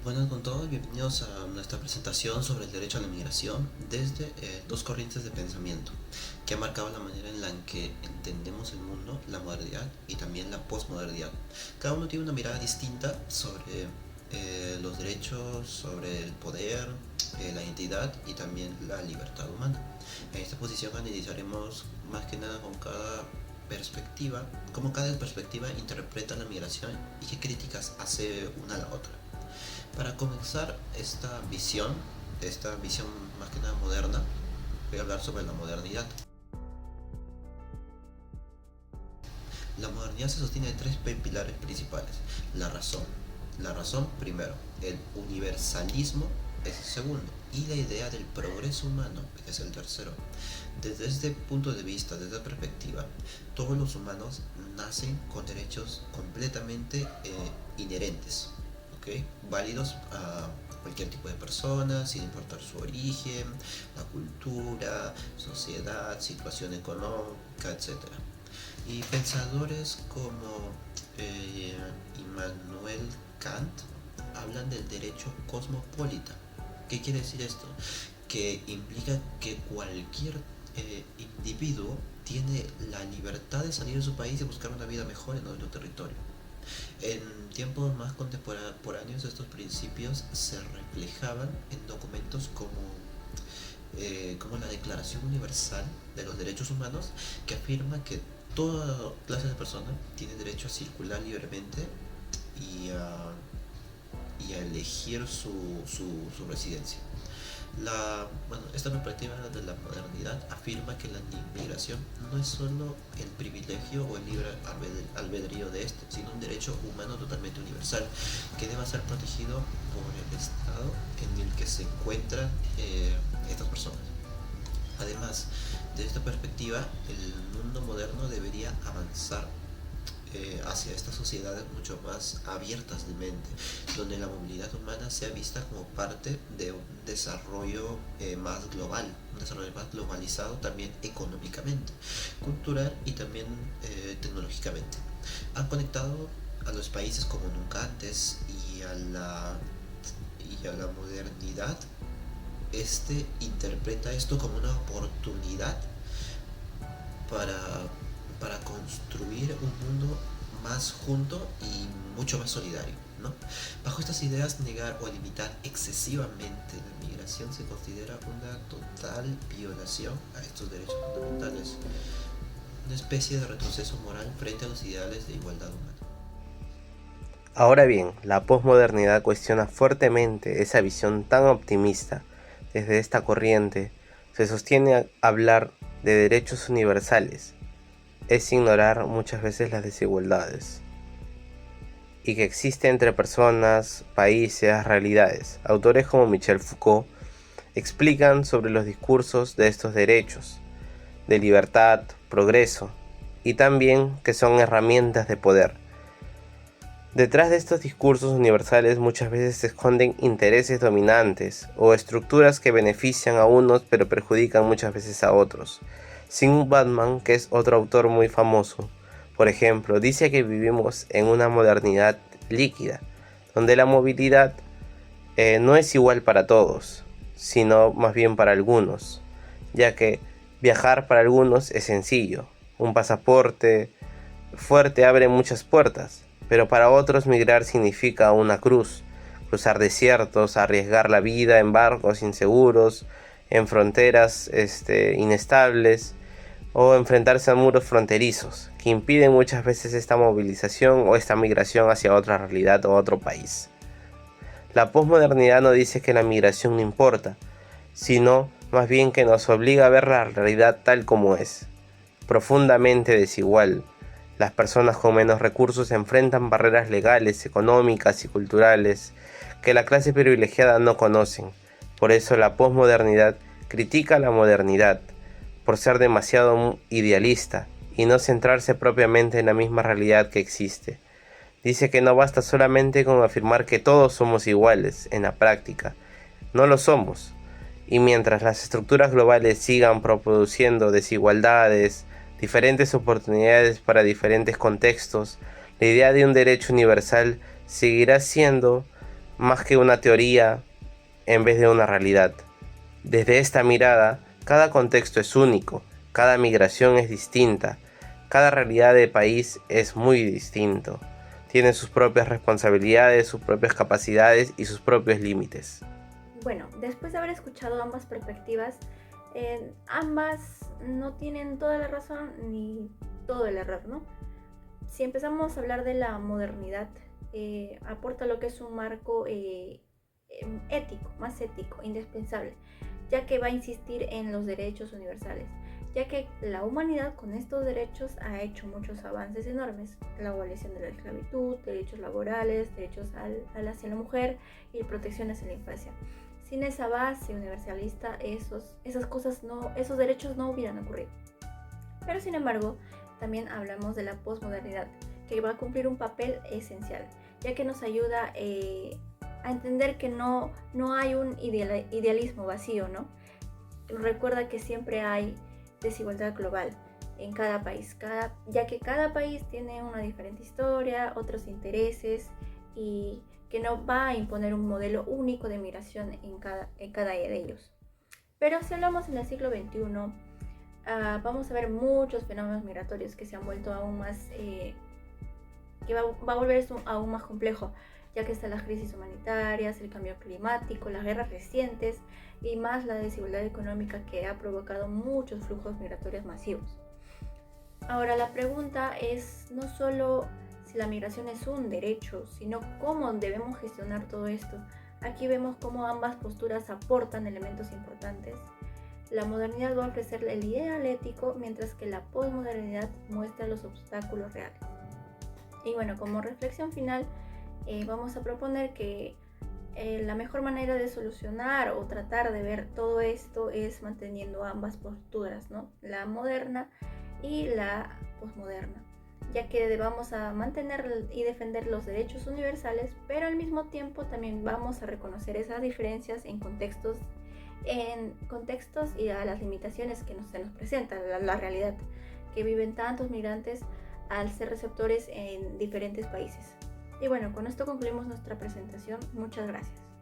Buenas con todos, bienvenidos a nuestra presentación sobre el derecho a la migración desde dos corrientes de pensamiento que han marcado la manera en la que entendemos el mundo, la modernidad y también la posmodernidad. Cada uno tiene una mirada distinta sobre los derechos, sobre el poder, la identidad y también la libertad humana. En esta posición analizaremos más que nada con cada perspectiva, cómo cada perspectiva interpreta la migración y qué críticas hace una a la otra. Para comenzar esta visión más que nada moderna, voy a hablar sobre la modernidad. La modernidad se sostiene de tres pilares principales. La razón. La razón primero, el universalismo es el segundo y la idea del progreso humano es el tercero. Desde este punto de vista, desde esta perspectiva, todos los humanos nacen con derechos completamente inherentes, ¿okay? Válidos a cualquier tipo de persona, sin importar su origen, la cultura, sociedad, situación económica, etcétera. Y pensadores como Immanuel Kant hablan del derecho cosmopolita. ¿Qué quiere decir esto? Que implica que cualquier individuo tiene la libertad de salir de su país y buscar una vida mejor en otro territorio. En tiempos más contemporáneos estos principios se reflejaban en documentos como la Declaración Universal de los Derechos Humanos, que afirma que toda clase de persona tiene derecho a circular libremente y a elegir su residencia. Esta perspectiva de la modernidad afirma que la inmigración no es solo el privilegio o el libre albedrío de este, sino un derecho humano totalmente universal que debe ser protegido por el Estado en el que se encuentran estas personas. Además, de esta perspectiva, el mundo moderno debería avanzar hacia estas sociedades mucho más abiertas de mente, donde la movilidad humana sea vista como parte de un desarrollo más global, un desarrollo más globalizado también económicamente, cultural y también tecnológicamente. Han conectado a los países como nunca antes y a la modernidad. Este interpreta esto como una oportunidad para, para construir un mundo más junto y mucho más solidario, ¿no? Bajo estas ideas, negar o limitar excesivamente la migración se considera una total violación a estos derechos fundamentales, una especie de retroceso moral frente a los ideales de igualdad humana. Ahora bien, la posmodernidad cuestiona fuertemente esa visión tan optimista. Desde esta corriente se sostiene hablar de derechos universales es ignorar muchas veces las desigualdades y que existe entre personas, países, realidades. Autores como Michel Foucault explican sobre los discursos de estos derechos, de libertad, progreso, y también que son herramientas de poder. Detrás de estos discursos universales muchas veces se esconden intereses dominantes o estructuras que benefician a unos pero perjudican muchas veces a otros. Sigmund Bauman, que es otro autor muy famoso, por ejemplo, dice que vivimos en una modernidad líquida, donde la movilidad no es igual para todos, sino más bien para algunos, ya que viajar para algunos es sencillo. Un pasaporte fuerte abre muchas puertas, pero para otros migrar significa una cruz, cruzar desiertos, arriesgar la vida en barcos inseguros, en fronteras inestables o enfrentarse a muros fronterizos que impiden muchas veces esta movilización o esta migración hacia otra realidad o otro país. La posmodernidad no dice que la migración no importa, sino más bien que nos obliga a ver la realidad tal como es, profundamente desigual. Las personas con menos recursos enfrentan barreras legales, económicas y culturales que la clase privilegiada no conocen. Por eso la posmodernidad critica la modernidad, por ser demasiado idealista y no centrarse propiamente en la misma realidad que existe. Dice que no basta solamente con afirmar que todos somos iguales en la práctica. No lo somos. Y mientras las estructuras globales sigan produciendo desigualdades, diferentes oportunidades para diferentes contextos, la idea de un derecho universal seguirá siendo más que una teoría en vez de una realidad. Desde esta mirada, cada contexto es único, cada migración es distinta, cada realidad de país es muy distinto. Tiene sus propias responsabilidades, sus propias capacidades y sus propios límites. Bueno, después de haber escuchado ambas perspectivas, ambas no tienen toda la razón ni todo el error, ¿no? Si empezamos a hablar de la modernidad, aporta lo que es un marco ético, más ético, indispensable, ya que va a insistir en los derechos universales, ya que la humanidad con estos derechos ha hecho muchos avances enormes: la abolición de la esclavitud, derechos laborales, derechos hacia la mujer y protecciones en la infancia. Sin esa base universalista, esos derechos no hubieran ocurrido. Pero sin embargo, también hablamos de la posmodernidad, que va a cumplir un papel esencial, ya que nos ayuda a entender que no hay un idealismo vacío, ¿no? Recuerda que siempre hay desigualdad global en cada país, ya que cada país tiene una diferente historia, otros intereses, y que no va a imponer un modelo único de migración en cada de ellos. Pero si hablamos en el siglo XXI, vamos a ver muchos fenómenos migratorios que se han vuelto aún más, que va a volver esto aún más complejo, ya que están las crisis humanitarias, el cambio climático, las guerras recientes y más la desigualdad económica que ha provocado muchos flujos migratorios masivos. Ahora, la pregunta es no solo si la migración es un derecho, sino cómo debemos gestionar todo esto. Aquí vemos cómo ambas posturas aportan elementos importantes. La modernidad va a ofrecer el ideal ético, mientras que la posmodernidad muestra los obstáculos reales. Y bueno, como reflexión final, vamos a proponer que la mejor manera de solucionar o tratar de ver todo esto es manteniendo ambas posturas, ¿no? La moderna y la posmoderna, ya que vamos a mantener y defender los derechos universales, pero al mismo tiempo también vamos a reconocer esas diferencias en contextos y a las limitaciones que se nos presentan, la realidad que viven tantos migrantes al ser receptores en diferentes países. Y bueno, con esto concluimos nuestra presentación. Muchas gracias.